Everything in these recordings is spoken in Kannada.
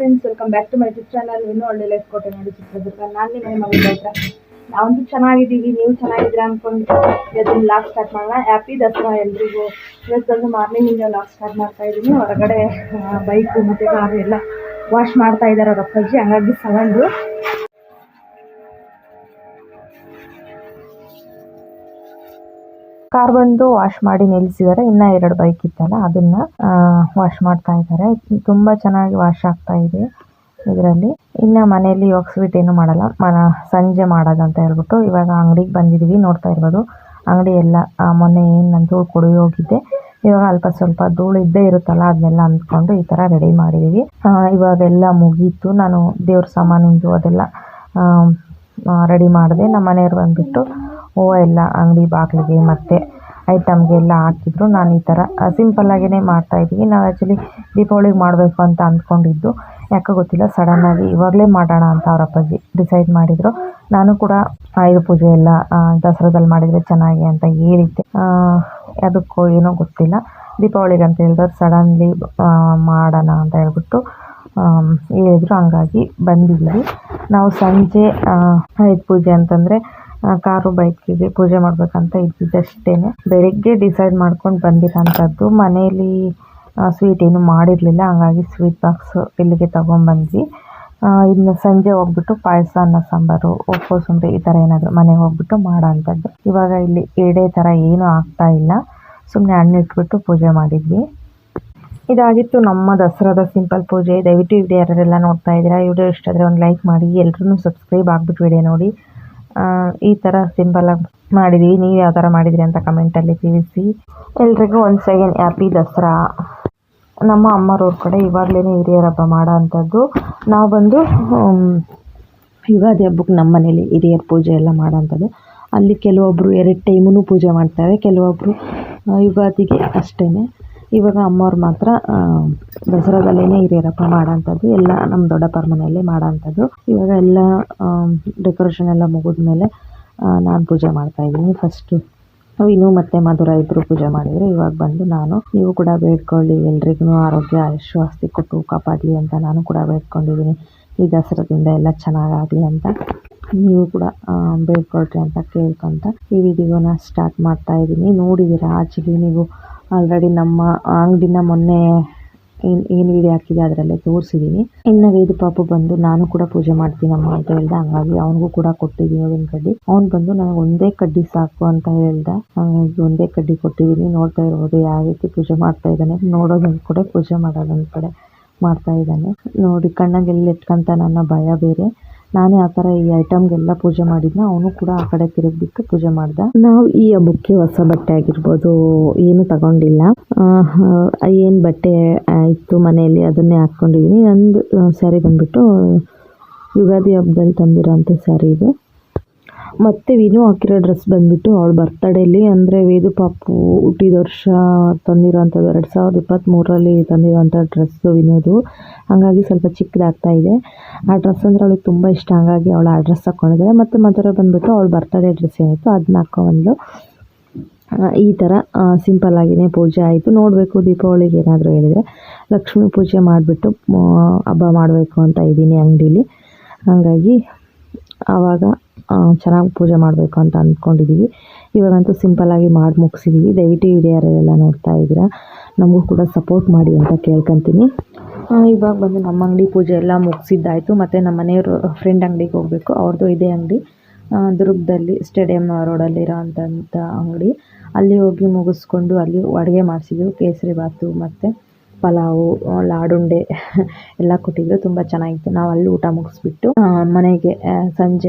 Friends, welcome back to my YouTube channel. ಇನ್ನೂ ಒಳ್ಳೆ ಲೈಫ್ ಕೊಟ್ಟೆ ನೋಡಿ ಚಿತ್ರದುರ್ಗ. ನಾನು ನಿಮ್ಮ ಮನೆ ಹತ್ರ ನಾವಂತೂ ಚೆನ್ನಾಗಿದ್ದೀವಿ, ನೀವು ಚೆನ್ನಾಗಿದ್ದೀರಾ ಅಂದ್ಕೊಂಡು ಇವತ್ತಿನ ಲಾಗ್ ಸ್ಟಾರ್ಟ್ ಮಾಡೋಣ. ಹ್ಯಾಪಿ ದಸರಾ ಎಲ್ರಿಗೂ. ಇವತ್ತೊಂದು ಮಾರ್ನಿಂಗಿಂದ ಲಾಗ್ ಸ್ಟಾರ್ಟ್ ಮಾಡ್ತಾ ಇದ್ದೀನಿ. ಹೊರಗಡೆ ಬೈಕು ಮತ್ತು ಕಾರು ಎಲ್ಲ ವಾಶ್ ಮಾಡ್ತಾ ಇದ್ದಾರೆ ಅವ್ರ ಅಪ್ಪಾಜಿ, ಹಂಗಾಗಿ ಸೌಂಡು. ಕಾರ್ ಬಂದು ವಾಶ್ ಮಾಡಿ ನಿಲ್ಲಿಸಿದ್ದಾರೆ. ಇನ್ನ 2 ಬೈಕ್ ಇತ್ತಲ್ಲ ಅದನ್ನ ವಾಶ್ ಮಾಡ್ತಾ ಇದ್ದಾರೆ. ತುಂಬಾ ಚೆನ್ನಾಗಿ ವಾಶ್ ಆಗ್ತಾ ಇದೆ ಇದರಲ್ಲಿ. ಇನ್ನ ಮನೆಯಲ್ಲಿ ಇವಾಗ ಸ್ವೀಟ್ ಏನು ಮಾಡಲ್ಲ, ಸಂಜೆ ಮಾಡೋದಂತ ಹೇಳ್ಬಿಟ್ಟು ಇವಾಗ ಅಂಗಡಿಗೆ ಬಂದಿದೀವಿ. ನೋಡ್ತಾ ಇರ್ಬೋದು ಅಂಗಡಿ ಎಲ್ಲ ಮೊನ್ನೆ ನಾನು ಧೂಳು ಕೊಡಿ ಹೋಗಿದ್ದೆ. ಇವಾಗ ಅಲ್ಪ ಸ್ವಲ್ಪ ಧೂಳು ಇದ್ದೇ ಇರುತ್ತಲ್ಲ, ಅದನ್ನೆಲ್ಲ ಅಂದ್ಕೊಂಡು ಈ ತರ ರೆಡಿ ಮಾಡಿದೀವಿ. ಇವಾಗೆಲ್ಲ ಮುಗೀತು. ನಾನು ದೇವ್ರ ಸಾಮಾನಿಂದು ಅದೆಲ್ಲ ರೆಡಿ ಮಾಡಿದೆ. ನಮ್ಮ ಮನೆಯವ್ರು ಬಂದ್ಬಿಟ್ಟು ಹೂವು ಎಲ್ಲ ಅಂಗಡಿ ಬಾಗಿಲಿಗೆ ಮತ್ತೆ ಐಟಮ್ಗೆ ಎಲ್ಲ ಹಾಕಿದ್ರು. ನಾನು ಈ ಥರ ಸಿಂಪಲ್ ಆಗೇ ಮಾಡ್ತಾ ಇದ್ದೀವಿ. ನಾವು ಆ್ಯಕ್ಚುಲಿ ದೀಪಾವಳಿಗೆ ಮಾಡಬೇಕು ಅಂತ ಅಂದ್ಕೊಂಡಿದ್ದು, ಯಾಕೋ ಗೊತ್ತಿಲ್ಲ ಸಡನ್ನಾಗಿ ಇವಾಗಲೇ ಮಾಡೋಣ ಅಂತ ಅವ್ರ ಅಪ್ಪಾಜಿ ಡಿಸೈಡ್ ಮಾಡಿದರು. ನಾನು ಕೂಡ ಆಯುಧ ಪೂಜೆ ಎಲ್ಲ ದಸರಾದಲ್ಲಿ ಮಾಡಿದರೆ ಚೆನ್ನಾಗಿ ಅಂತ ಹೇಳಿದ್ದೆ. ಅದಕ್ಕೂ ಏನೋ ಗೊತ್ತಿಲ್ಲ, ದೀಪಾವಳಿಗೆ ಅಂತ ಹೇಳಿದ್ರೆ ಸಡನ್ಲಿ ಮಾಡೋಣ ಅಂತ ಹೇಳ್ಬಿಟ್ಟು ಹೇಳಿದ್ರು. ಹಂಗಾಗಿ ಬಂದಿದ್ದೀವಿ. ನಾವು ಸಂಜೆ ಆಯುಧ ಪೂಜೆ ಅಂತಂದರೆ ಕಾರು ಬೈಕಿಗೆ ಪೂಜೆ ಮಾಡಬೇಕಂತ ಇದ್ದಿದ್ದಷ್ಟೇನೆ. ಬೆಳಿಗ್ಗೆ ಡಿಸೈಡ್ ಮಾಡ್ಕೊಂಡು ಬಂದಿರೋಂಥದ್ದು. ಮನೆಯಲ್ಲಿ ಸ್ವೀಟ್ ಏನು ಮಾಡಿರಲಿಲ್ಲ, ಹಂಗಾಗಿ ಸ್ವೀಟ್ ಬಾಕ್ಸ್ ಇಲ್ಲಿಗೆ ತೊಗೊಂಬಂದ್ವಿ. ಇನ್ನು ಸಂಜೆ ಹೋಗ್ಬಿಟ್ಟು ಪಾಯಸ, ಅನ್ನ ಸಾಂಬಾರು, ಕೋಸಂಬರಿ ಈ ಥರ ಏನಾದರೂ ಮನೆಗೆ ಹೋಗ್ಬಿಟ್ಟು ಮಾಡೋ ಅಂಥದ್ದು. ಇವಾಗ ಇಲ್ಲಿ ಎಡೆ ಥರ ಏನೂ ಆಗ್ತಾ ಇಲ್ಲ, ಸುಮ್ಮನೆ ಹಣ್ಣು ಇಟ್ಬಿಟ್ಟು ಪೂಜೆ ಮಾಡಿದ್ವಿ. ಇದಾಗಿತ್ತು ನಮ್ಮ ದಸರಾದ ಸಿಂಪಲ್ ಪೂಜೆ. ದಯವಿಟ್ಟು ವಿಡಿಯೋ ಯಾರೆಲ್ಲ ನೋಡ್ತಾ ಇದ್ದೀರಾ, ವಿಡಿಯೋ ಇಷ್ಟ ಆದರೆ ಒಂದು ಲೈಕ್ ಮಾಡಿ, ಎಲ್ಲರೂ ಸಬ್ಸ್ಕ್ರೈಬ್ ಆಗಿಬಿಟ್ಟು ವಿಡಿಯೋ ನೋಡಿ. ಈ ಥರ ಸಿಂಪಲಾಗಿ ಮಾಡಿದ್ದೀವಿ. ನೀವು ಯಾವ ಥರ ಮಾಡಿದಿರಿ ಅಂತ ಕಮೆಂಟಲ್ಲಿ ತಿಳಿಸಿ. ಎಲ್ರಿಗೂ ಒಂದು ಸೆಕೆಂಡ್ ಹ್ಯಾಪಿ ದಸರಾ. ನಮ್ಮ ಅಮ್ಮರವ್ರ ಕಡೆ ಇವಾಗಲೇ ಹಿರಿಯರ ಹಬ್ಬ ಮಾಡೋ ಅಂಥದ್ದು. ನಾವು ಬಂದು ಯುಗಾದಿ ಹಬ್ಬಕ್ಕೆ ನಮ್ಮ ಮನೇಲಿ ಹಿರಿಯರ ಪೂಜೆ ಎಲ್ಲ ಮಾಡೋ ಅಂಥದ್ದು. ಅಲ್ಲಿ ಕೆಲವೊಬ್ಬರು 2 ಟೈಮೂ ಪೂಜೆ ಮಾಡ್ತಾರೆ, ಕೆಲವೊಬ್ಬರು ಯುಗಾದಿಗೆ ಅಷ್ಟೇ. ಇವಾಗ ಅಮ್ಮವ್ರು ಮಾತ್ರ ದಸರಾದಲ್ಲೇ ಹಿರಿಯರ ಹಬ್ಬ ಮಾಡೋ ಅಂಥದ್ದು. ಎಲ್ಲ ನಮ್ಮ ದೊಡ್ಡಪ್ಪರ ಮನೆಯಲ್ಲೇ ಮಾಡೋ ಅಂಥದ್ದು. ಇವಾಗ ಎಲ್ಲ ಡೆಕೋರೇಷನ್ ಎಲ್ಲ ಮುಗಿದ್ಮೇಲೆ ನಾನು ಪೂಜೆ ಮಾಡ್ತಾಯಿದ್ದೀನಿ. ಫಸ್ಟು ವಿನು ಮತ್ತು ಮಧುರ ಇಬ್ಬರು ಪೂಜೆ ಮಾಡಿದರು. ಇವಾಗ ಬಂದು ನಾನು, ನೀವು ಕೂಡ ಬೇಡ್ಕೊಳ್ಳಿ, ಎಲ್ರಿಗೂ ಆರೋಗ್ಯ ಆಯುಷ್ಯ ಕೊಟ್ಟು ಕಾಪಾಡಲಿ ಅಂತ ನಾನು ಕೂಡ ಬೇಡ್ಕೊಂಡಿದ್ದೀನಿ. ಈ ದಸರಾದಿಂದ ಎಲ್ಲ ಚೆನ್ನಾಗಾಗಲಿ ಅಂತ ನೀವು ಕೂಡ ಬೇಡ್ಕೊಳ್ರಿ ಅಂತ ಕೇಳ್ಕೊತ ಈ ವಿಡಿಯೋನ ಸ್ಟಾರ್ಟ್ ಮಾಡ್ತಾಯಿದ್ದೀನಿ. ನೋಡಿದ್ದೀರಾ ಆಚೆಗೆ ನೀವು ಆಲ್ರೆಡಿ ನಮ್ಮ ಅಂಗಡಿನ ಮೊನ್ನೆ ಏನು ವಿಡಿಯೋ ಹಾಕಿದೆ ಅದರಲ್ಲೇ ತೋರಿಸಿದ್ದೀನಿ. ಇನ್ನು ವೇದು ಪಾಪು ಬಂದು ನಾನು ಕೂಡ ಪೂಜೆ ಮಾಡ್ತೀನಮ್ಮ ಅಂತ ಹೇಳ್ದೆ, ಹಂಗಾಗಿ ಅವನಿಗೂ ಕೂಡ ಕೊಟ್ಟಿದ್ದೀನಿ ಒಂದು ಕಡ್ಡಿ. ಅವ್ನು ಬಂದು ನನಗೆ ಒಂದೇ ಕಡ್ಡಿ ಸಾಕು ಅಂತ ಹೇಳ್ದ, ಹಾಗಾಗಿ ಒಂದೇ ಕಡ್ಡಿ ಕೊಟ್ಟಿದ್ದೀನಿ. ನೋಡ್ತಾ ಇರ್ಬೋದು ಯಾವ ರೀತಿ ಪೂಜೆ ಮಾಡ್ತಾ ಇದ್ದಾನೆ. ನೋಡೋದೊಂದು ಕಡೆ ಪೂಜೆ ಮಾಡೋದೊಂದು ಕಡೆ ಮಾಡ್ತಾ ಇದ್ದಾನೆ ನೋಡಿ. ಕಣ್ಣಾಗೆಲ್ಲ ಇಟ್ಕೊಂತ ನನ್ನ ಭಯ ಬೇರೆ. ನಾನೇ ಆ ಥರ ಈ ಐಟಮ್ಗೆಲ್ಲ ಪೂಜೆ ಮಾಡಿದ್ನ, ಅವನು ಕೂಡ ಆ ಕಡೆ ತಿರುಗಿಬಿಟ್ಟು ಪೂಜೆ ಮಾಡ್ದ. ನಾವು ಈ ಹಬ್ಬಕ್ಕೆ ಹೊಸ ಬಟ್ಟೆ ಆಗಿರ್ಬೋದು ಏನು ತಗೊಂಡಿಲ್ಲ. ಏನು ಬಟ್ಟೆ ಇತ್ತು ಮನೆಯಲ್ಲಿ ಅದನ್ನೇ ಹಾಕ್ಕೊಂಡಿದ್ದೀನಿ. ನಂದು ಸ್ಯಾರಿ ಬಂದುಬಿಟ್ಟು ಯುಗಾದಿ ಹಬ್ಬದಲ್ಲಿ ತಂದಿರೋಂಥ ಸ್ಯಾರಿ ಇದು. ಮತ್ತು ವಿನು ಹಾಕಿರೋ ಡ್ರೆಸ್ ಬಂದುಬಿಟ್ಟು ಅವಳ ಬರ್ತಡೇಲಿ, ಅಂದರೆ ವೇದು ಪಾಪು ಹುಟ್ಟಿದ ವರ್ಷ ತಂದಿರೋಂಥದ್ದು 2023ರಲ್ಲಿ ತಂದಿರೋಂಥ ಡ್ರೆಸ್ಸು ವಿನೋದು. ಹಾಗಾಗಿ ಸ್ವಲ್ಪ ಚಿಕ್ಕದಾಗ್ತಾ ಇದೆ. ಆ ಡ್ರೆಸ್ ಅಂದರೆ ಅವಳಿಗೆ ತುಂಬ ಇಷ್ಟ, ಹಾಗಾಗಿ ಅವಳು ಆ ಡ್ರೆಸ್ ಹಾಕ್ಕೊಂಡಿದ್ದಾಳೆ. ಮತ್ತು ಮಧುರ ಬಂದುಬಿಟ್ಟು ಅವಳ ಬರ್ತಡೇ ಡ್ರೆಸ್ ಏನಾಯಿತು ಅದನ್ನ ಹಾಕ್ಕೊಂಡು ಈ ಥರ ಸಿಂಪಲ್ಲಾಗಿಯೇ ಪೂಜೆ ಆಯಿತು. ನೋಡಬೇಕು ದೀಪಾವಳಿಗೆ ಏನಾದರೂ ಹೇಳಿದರೆ ಲಕ್ಷ್ಮೀ ಪೂಜೆ ಮಾಡಿಬಿಟ್ಟು ಹಬ್ಬ ಮಾಡಬೇಕು ಅಂತ ಇದ್ದೀನಿ ಅಂಗಡೀಲಿ. ಹಾಗಾಗಿ ಆವಾಗ ಚೆನ್ನಾಗಿ ಪೂಜೆ ಮಾಡಬೇಕು ಅಂತ ಅಂದ್ಕೊಂಡಿದ್ದೀವಿ. ಇವಾಗಂತೂ ಸಿಂಪಲ್ಲಾಗಿ ಮಾಡಿ ಮುಗಿಸಿದ್ದೀವಿ. ದಯವಿಟ್ಟು ವಿಡಿಯೋ ಯಾರೆಲ್ಲ ನೋಡ್ತಾ ಇದ್ದೀರಾ ನಮಗೂ ಕೂಡ ಸಪೋರ್ಟ್ ಮಾಡಿ ಅಂತ ಕೇಳ್ಕೊತೀನಿ. ಇವಾಗ ಬಂದು ನಮ್ಮ ಅಂಗಡಿ ಪೂಜೆ ಎಲ್ಲ ಮುಗಿಸಿದ್ದಾಯಿತು. ಮತ್ತು ನಮ್ಮ ಮನೆಯವರು ಫ್ರೆಂಡ್ ಅಂಗಡಿಗೆ ಹೋಗಬೇಕು. ಅವ್ರದ್ದು ಇದೇ ಅಂಗಡಿ ದುರ್ಗದಲ್ಲಿ ಸ್ಟೇಡಿಯಂ ರೋಡಲ್ಲಿರೋ ಅಂಥ ಅಂಗಡಿ. ಅಲ್ಲಿ ಹೋಗಿ ಮುಗಿಸ್ಕೊಂಡು ಅಲ್ಲಿ ಅಡುಗೆ ಮಾಡಿಸಿದ್ರು. ಕೇಸರಿ ಬಾತು ಮತ್ತು ಪಲಾವು, ಲಾಡುಂಡೆ ಎಲ್ಲ ಕೊಟ್ಟಿದ್ರು. ತುಂಬ ಚೆನ್ನಾಗಿತ್ತು. ನಾವು ಅಲ್ಲಿ ಊಟ ಮುಗಿಸ್ಬಿಟ್ಟು ಮನೆಗೆ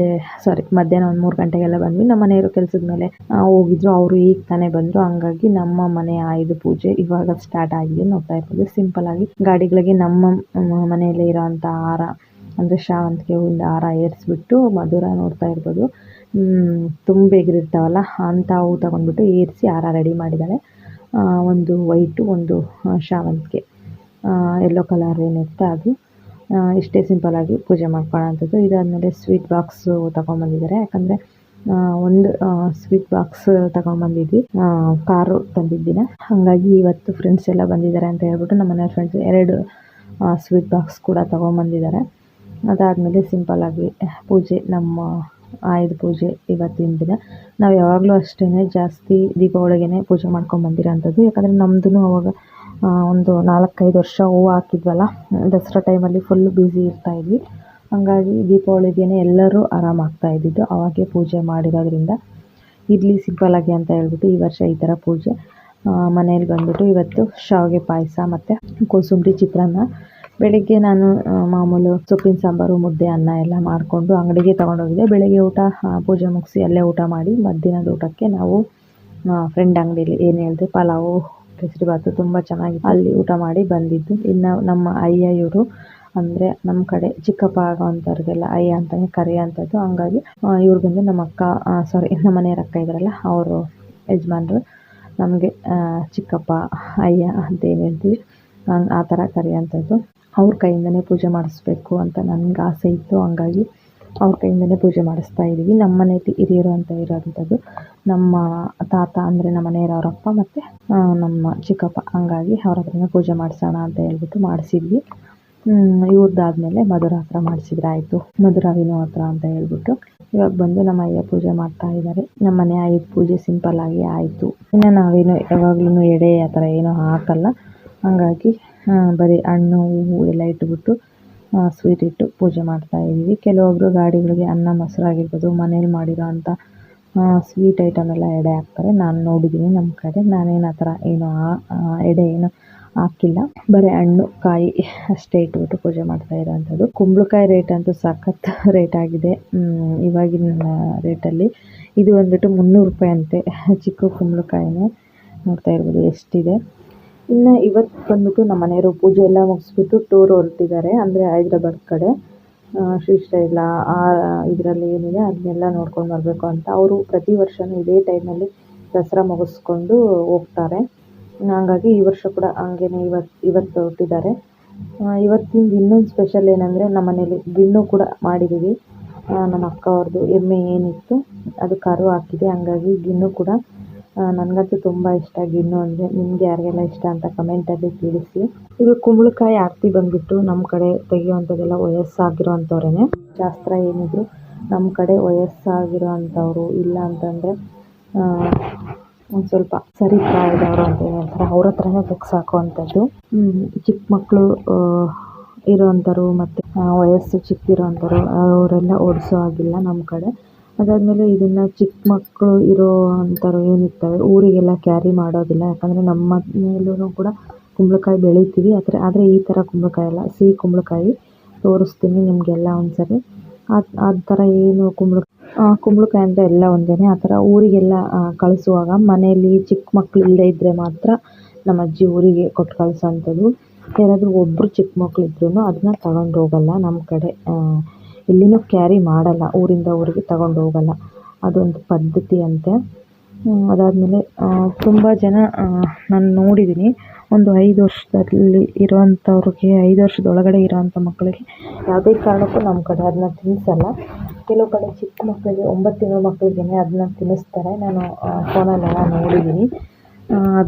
ಮಧ್ಯಾಹ್ನ ಒಂದು 3 ಗಂಟೆಗೆಲ್ಲ ಬಂದ್ವಿ. ನಮ್ಮ ಮನೆಯವರು ಕೆಲಸದ ಮೇಲೆ ಹೋಗಿದ್ರು, ಅವರು ಈಗ ತಾನೇ ಬಂದರು. ಹಂಗಾಗಿ ನಮ್ಮ ಮನೆ ಆಯುಧ ಪೂಜೆ ಇವಾಗ ಸ್ಟಾರ್ಟ್ ಆಗಿದೆ. ನೋಡ್ತಾ ಇರ್ಬೋದು ಸಿಂಪಲ್ಲಾಗಿ ಗಾಡಿಗಳಿಗೆ ನಮ್ಮ ಮನೆಯಲ್ಲೇ ಇರೋಂಥ ಹಾರ ಅಂದರೆ ಶಾವಂತಿಗೆ ಹೂವಿಂದ ಹಾರ ಏರಿಸ್ಬಿಟ್ಟು, ಮಧುರ ನೋಡ್ತಾ ಇರ್ಬೋದು ತುಂಬಿಗಿರ್ತಾವಲ್ಲ ಅಂಥ ಹೂ ತಗೊಂಡ್ಬಿಟ್ಟು ಏರಿಸಿ ಹಾರ ರೆಡಿ ಮಾಡಿದ್ದಾಳೆ. ಒಂದು ವೈಟು, ಒಂದು ಶಾವಂತಿಗೆ ಯೆಲ್ಲೋ ಕಲರ್ ಏನಿರುತ್ತೆ ಅದು. ಇಷ್ಟೇ ಸಿಂಪಲ್ಲಾಗಿ ಪೂಜೆ ಮಾಡ್ಕೊಳ್ಳೋಂಥದ್ದು. ಇದಾದಮೇಲೆ ಸ್ವೀಟ್ ಬಾಕ್ಸು ತೊಗೊಂಬಂದಿದ್ದಾರೆ. ಯಾಕಂದರೆ ಒಂದು ಸ್ವೀಟ್ ಬಾಕ್ಸ್ ತೊಗೊಂಬಂದಿದ್ವಿ, ಕಾರು ತಂದಿದ್ದಿನ. ಹಾಗಾಗಿ ಇವತ್ತು ಫ್ರೆಂಡ್ಸ್ ಎಲ್ಲ ಬಂದಿದ್ದಾರೆ ಅಂತ ಹೇಳ್ಬಿಟ್ಟು ನಮ್ಮ ಮನೆ ಫ್ರೆಂಡ್ಸ್ 2 ಸ್ವೀಟ್ ಬಾಕ್ಸ್ ಕೂಡ ತೊಗೊಂಬಂದಿದ್ದಾರೆ. ಅದಾದಮೇಲೆ ಸಿಂಪಲ್ಲಾಗಿ ಪೂಜೆ, ನಮ್ಮ ಆಯುಧ ಪೂಜೆ ಇವತ್ತಿನ ದಿನ. ನಾವು ಯಾವಾಗಲೂ ಅಷ್ಟೇ ಜಾಸ್ತಿ ದೀಪಾವಳಿಗೆ ಪೂಜೆ ಮಾಡ್ಕೊಂಡು ಬಂದಿರೋಂಥದ್ದು. ಯಾಕಂದರೆ ನಮ್ಮದು ಅವಾಗ ಒಂದು 4-5 ವರ್ಷ ಹೂವು ಹಾಕಿದ್ವಲ್ಲ, ದಸರಾ ಟೈಮಲ್ಲಿ ಫುಲ್ ಬ್ಯುಸಿ ಇರ್ತಾಯಿದ್ವಿ. ಹಾಗಾಗಿ ದೀಪಾವಳಿಗೆ ಎಲ್ಲರೂ ಆರಾಮಾಗ್ತಾ ಇದ್ದಿದ್ದು. ಅವಾಗೆ ಪೂಜೆ ಮಾಡಿರೋದ್ರಿಂದ ಇರಲಿ ಸಿಂಪಲ್ಲಾಗಿ ಅಂತ ಹೇಳ್ಬಿಟ್ಟು ಈ ವರ್ಷ ಈ ಥರ ಪೂಜೆ. ಮನೇಲಿ ಬಂದುಬಿಟ್ಟು ಇವತ್ತು ಶಾವಿಗೆ ಪಾಯಸ ಮತ್ತು ಕೋಸಂಬರಿ ಚಿತ್ರಾನ್ನ. ಬೆಳಿಗ್ಗೆ ನಾನು ಮಾಮೂಲು ಸೊಪ್ಪಿನ ಸಾಂಬಾರು, ಮುದ್ದೆ, ಅನ್ನ ಎಲ್ಲ ಮಾಡಿಕೊಂಡು ಅಂಗಡಿಗೆ ತೊಗೊಂಡೋಗಿದ್ದೆ. ಬೆಳಗ್ಗೆ ಊಟ ಪೂಜೆ ಮುಗಿಸಿ ಅಲ್ಲೇ ಊಟ ಮಾಡಿ ಮಧ್ಯಾಹ್ನದ ಊಟಕ್ಕೆ ನಾವು ಫ್ರೆಂಡ್ ಅಂಗಡೀಲಿ ಏನು ಹೇಳಿದೆ ಪಲಾವು, ಕೇಸರಿಬಾತು ತುಂಬ ಚೆನ್ನಾಗಿತ್ತು, ಅಲ್ಲಿ ಊಟ ಮಾಡಿ ಬಂದಿದ್ದು. ಇನ್ನು ನಮ್ಮ ಅಯ್ಯ ಇವರು ಅಂದರೆ ನಮ್ಮ ಕಡೆ ಚಿಕ್ಕಪ್ಪ ಆಗೋವಂಥವ್ರಿಗೆಲ್ಲ ಅಯ್ಯ ಅಂತಲೇ ಕರೆಯೋಂಥದ್ದು. ಹಂಗಾಗಿ ಇವ್ರು ಬಂದು ನಮ್ಮ ಅಕ್ಕ ನಮ್ಮ ಮನೆಯವ್ರ ಅಕ್ಕ ಇದ್ದಾರಲ್ಲ, ಅವರು ಯಜಮಾನ್ರು ನಮಗೆ ಚಿಕ್ಕಪ್ಪ ಅಯ್ಯ ಅಂತ ಏನು ಹೇಳ್ತೀವಿ ಆ ಥರ ಕರೆಯೋಂಥದ್ದು. ಅವ್ರ ಕೈಯಿಂದನೇ ಪೂಜೆ ಮಾಡಿಸ್ಬೇಕು ಅಂತ ನನಗೆ ಆಸೆ ಇತ್ತು. ಹಂಗಾಗಿ ಅವ್ರ ಕೈಯಿಂದನೇ ಪೂಜೆ ಮಾಡಿಸ್ತಾ ಇದ್ದೀವಿ. ನಮ್ಮ ಮನೇಲಿ ಹಿರಿಯರು ಅಂತ ಇರೋವಂಥದ್ದು ನಮ್ಮ ತಾತ ಅಂದರೆ ನಮ್ಮ ಮನೆಯವರಪ್ಪ ಮತ್ತು ನಮ್ಮ ಚಿಕ್ಕಪ್ಪ. ಹಂಗಾಗಿ ಅವ್ರ ಹತ್ರನೇ ಪೂಜೆ ಮಾಡಿಸೋಣ ಅಂತ ಹೇಳ್ಬಿಟ್ಟು ಮಾಡಿಸಿದ್ವಿ. ಇವ್ರದ್ದಾದ್ಮೇಲೆ ಮಧುರ ಹತ್ರ ಮಾಡಿಸಿದ್ರೆ ಆಯಿತು, ಮಧುರ ವಿನೋ ಹತ್ರ ಅಂತ ಹೇಳ್ಬಿಟ್ಟು ಇವಾಗ ಬಂದು ನಮ್ಮ ಅಯ್ಯ ಪೂಜೆ ಮಾಡ್ತಾ ಇದ್ದಾರೆ. ನಮ್ಮ ಮನೆ ಆಯುಧ ಪೂಜೆ ಸಿಂಪಲ್ಲಾಗಿ ಆಯಿತು. ಇನ್ನು ನಾವೇನು ಯಾವಾಗ್ಲೂ ಎಡೆ ಆ ಥರ ಏನೂ ಹಾಕಲ್ಲ. ಹಾಗಾಗಿ ಬರೀ ಹಣ್ಣು ಹೂವು ಎಲ್ಲ ಇಟ್ಬಿಟ್ಟು ಸ್ವೀಟ್ ಇಟ್ಟು ಪೂಜೆ ಮಾಡ್ತಾ ಇದ್ದೀವಿ. ಕೆಲವೊಬ್ಬರು ಗಾಡಿಗಳಿಗೆ ಅನ್ನ ಮೊಸರು ಆಗಿರ್ಬೋದು ಮನೇಲಿ ಮಾಡಿರೋ ಅಂಥ ಸ್ವೀಟ್ ಐಟಮ್ ಎಲ್ಲ ಎಡೆ ಹಾಕ್ತಾರೆ. ನಾನು ನೋಡಿದ್ದೀನಿ ನಮ್ಮ ಕಡೆ. ನಾನೇನು ಆ ಥರ ಏನು ಎಡೆ ಏನು ಹಾಕಿಲ್ಲ. ಬರೀ ಹಣ್ಣು ಕಾಯಿ ಅಷ್ಟೇ ಇಟ್ಬಿಟ್ಟು ಪೂಜೆ ಮಾಡ್ತಾ ಇರೋವಂಥದ್ದು. ಕುಂಬಳಕಾಯಿ ರೇಟ್ ಅಂತೂ ಸಖತ್ ರೇಟ್ ಆಗಿದೆ ಇವಾಗಿನ ರೇಟಲ್ಲಿ. ಇದು ಬಂದುಬಿಟ್ಟು 300 ರೂಪಾಯಿ ಅಂತೆ ಚಿಕ್ಕ ಕುಂಬಳಕಾಯಿನೇ. ನೋಡ್ತಾ ಇರ್ಬೋದು ಎಷ್ಟಿದೆ. ಇನ್ನು ಇವತ್ತು ಬಂದುಬಿಟ್ಟು ನಮ್ಮ ಮನೆಯವರು ಪೂಜೆ ಎಲ್ಲ ಮುಗಿಸ್ಬಿಟ್ಟು ಟೂರ್ ಹೊರಟಿದ್ದಾರೆ. ಅಂದರೆ ಹೈದ್ರಾಬಾದ್ ಕಡೆ ಶ್ರೀಶೈಲ ಇದರಲ್ಲಿ ಏನಿದೆ ಅದನ್ನೆಲ್ಲ ನೋಡ್ಕೊಂಡು ಬರಬೇಕು ಅಂತ. ಅವರು ಪ್ರತಿ ವರ್ಷವೂ ಇದೇ ಟೈಮಲ್ಲಿ ದಸರಾ ಮುಗಿಸ್ಕೊಂಡು ಹೋಗ್ತಾರೆ. ಹಾಗಾಗಿ ಈ ವರ್ಷ ಕೂಡ ಹಂಗೇನೆ ಇವತ್ತು ಹೊರಟಿದ್ದಾರೆ. ಇವತ್ತಿಂದು ಇನ್ನೊಂದು ಸ್ಪೆಷಲ್ ಏನಂದರೆ ನಮ್ಮ ಮನೇಲಿ ಗಿಣ್ಣು ಕೂಡ ಮಾಡಿದ್ದೀವಿ. ನಮ್ಮ ಅಕ್ಕ ಅವ್ರದ್ದು ಎಮ್ಮೆ ಏನಿತ್ತು ಅದು ಕರು ಹಾಕಿದೆ. ಹಂಗಾಗಿ ಗಿಣ್ಣು ಕೂಡ ನನಗಂತೂ ತುಂಬ ಇಷ್ಟ ಗಿಣ್ಣು ಅಂದರೆ. ನಿಮಗೆ ಯಾರಿಗೆಲ್ಲ ಇಷ್ಟ ಅಂತ ಕಮೆಂಟಲ್ಲಿ ತಿಳಿಸಿ. ಇದು ಕುಂಬಳಕಾಯಿ ಆರತಿ ಬಂದುಬಿಟ್ಟು ನಮ್ಮ ಕಡೆ ತೆಗೆಯುವಂಥದ್ದೆಲ್ಲ ವಯಸ್ಸಾಗಿರೋ ಅಂಥವ್ರೇ. ಶಾಸ್ತ್ರ ಏನಿದ್ರು ನಮ್ಮ ಕಡೆ ವಯಸ್ಸಾಗಿರೋ ಅಂಥವ್ರು ಇಲ್ಲ ಅಂತಂದರೆ ಒಂದು ಸ್ವಲ್ಪ ಸರಿ ಪ್ರಾಯದವರು ಅಂತ ಏನು ಹೇಳ್ತಾರೆ ಅವ್ರ ಹತ್ರನೇ ತೆಗ್ಸಾಕುವಂಥದ್ದು. ಚಿಕ್ಕ ಮಕ್ಕಳು ಇರೋವಂಥವ್ರು ಮತ್ತು ವಯಸ್ಸು ಚಿಕ್ಕಿರೋವಂಥವ್ರು ಅವರೆಲ್ಲ ಓಡಿಸೋ ಆಗಿಲ್ಲ ನಮ್ಮ ಕಡೆ. ಅದಾದಮೇಲೆ ಇದನ್ನು ಚಿಕ್ಕ ಮಕ್ಕಳು ಇರೋ ಅಂಥವ್ರು ಏನಿರ್ತವೆ ಊರಿಗೆಲ್ಲ ಕ್ಯಾರಿ ಮಾಡೋದಿಲ್ಲ. ಯಾಕಂದರೆ ನಮ್ಮ ಮನೆಯಲ್ಲೂ ಕೂಡ ಕುಂಬಳಕಾಯಿ ಬೆಳಿತೀವಿ. ಆದರೆ ಈ ಥರ ಕುಂಬಳಕಾಯಿ ಅಲ್ಲ, ಸಿಹಿ ಕುಂಬಳಕಾಯಿ. ತೋರಿಸ್ತೀನಿ ನಿಮಗೆಲ್ಲ ಒಂದು ಸರಿ. ಆ ಥರ ಏನು ಕುಂಬಳಕಾಯಿ ಅಂದರೆ ಎಲ್ಲ ಒಂದೇ. ಆ ಥರ ಊರಿಗೆಲ್ಲ ಕಳಿಸುವಾಗ ಮನೆಯಲ್ಲಿ ಚಿಕ್ಕ ಮಕ್ಕಳು ಇಲ್ಲದೇ ಇದ್ದರೆ ಮಾತ್ರ ನಮ್ಮ ಅಜ್ಜಿ ಊರಿಗೆ ಕೊಟ್ಟು ಕಳಿಸೋವಂಥದ್ದು. ಯಾರಾದರೂ ಒಬ್ಬರು ಚಿಕ್ಕ ಮಕ್ಕಳು ಇದ್ರೂ ಅದನ್ನ ತಗೊಂಡು ಹೋಗಲ್ಲ ನಮ್ಮ ಕಡೆ. ಇಲ್ಲಿನೂ ಕ್ಯಾರಿ ಮಾಡಲ್ಲ, ಊರಿಂದ ಊರಿಗೆ ತಗೊಂಡು ಹೋಗಲ್ಲ. ಅದೊಂದು ಪದ್ಧತಿ ಅಂತೆ. ಅದಾದಮೇಲೆ ತುಂಬ ಜನ ನಾನು ನೋಡಿದ್ದೀನಿ ಒಂದು 5 ವರ್ಷದಲ್ಲಿ ಇರೋವಂಥವ್ರಿಗೆ 5 ವರ್ಷದೊಳಗಡೆ ಇರೋವಂಥ ಮಕ್ಕಳಿಗೆ ಯಾವುದೇ ಕಾರಣಕ್ಕೂ ನಮ್ಮ ಕಡೆ ಅದನ್ನ ತಿನ್ನಿಸಲ್ಲ. ಕೆಲವು ಕಡೆ ಚಿಕ್ಕ ಮಕ್ಕಳಿಗೆ 9 ತಿಂಗಳ ಮಕ್ಕಳಿಗೆ ಅದನ್ನ ತಿನ್ನಿಸ್ತಾರೆ. ನಾನು ಫೋನಲ್ಲೆಲ್ಲ ನೋಡಿದ್ದೀನಿ.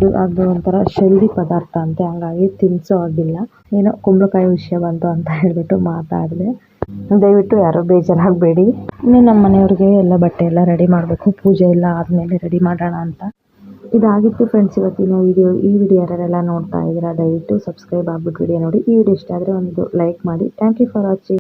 ಅದು ಒಂಥರ ಶೆಲ್ದಿ ಪದಾರ್ಥ ಅಂತೆ. ಹಂಗಾಗಿ ತಿನ್ನಿಸೋ ಆಗಿಲ್ಲ. ಏನೋ ಕುಂಬಳಕಾಯಿ ವಿಷಯ ಬಂತು ಅಂತ ಹೇಳಿಬಿಟ್ಟು ಮಾತಾಡಿದೆ. ದಯವಿಟ್ಟು ಯಾರೂ ಬೇಜಾರಾಗಬೇಡಿ. ಇನ್ನು ನಮ್ಮ ಮನೆಯವ್ರಿಗೆ ಎಲ್ಲ ಬಟ್ಟೆ ಎಲ್ಲ ರೆಡಿ ಮಾಡಬೇಕು. ಪೂಜೆ ಎಲ್ಲ ಆದಮೇಲೆ ರೆಡಿ ಮಾಡೋಣ ಅಂತ. ಇದಾಗಿತ್ತು ಫ್ರೆಂಡ್ಸ್ ಇವತ್ತಿನ ವಿಡಿಯೋ. ಈ ವಿಡಿಯೋ ಯಾರೆಲ್ಲ ನೋಡ್ತಾ ಇದ್ದೀರಾ ದಯವಿಟ್ಟು ಸಬ್ಸ್ಕ್ರೈಬ್ ಆಗಿಬಿಟ್ಟು ವಿಡಿಯೋ ನೋಡಿ. ಈ ವಿಡಿಯೋ ಇಷ್ಟ ಆದರೆ ಒಂದು ಲೈಕ್ ಮಾಡಿ. Thank you for watching.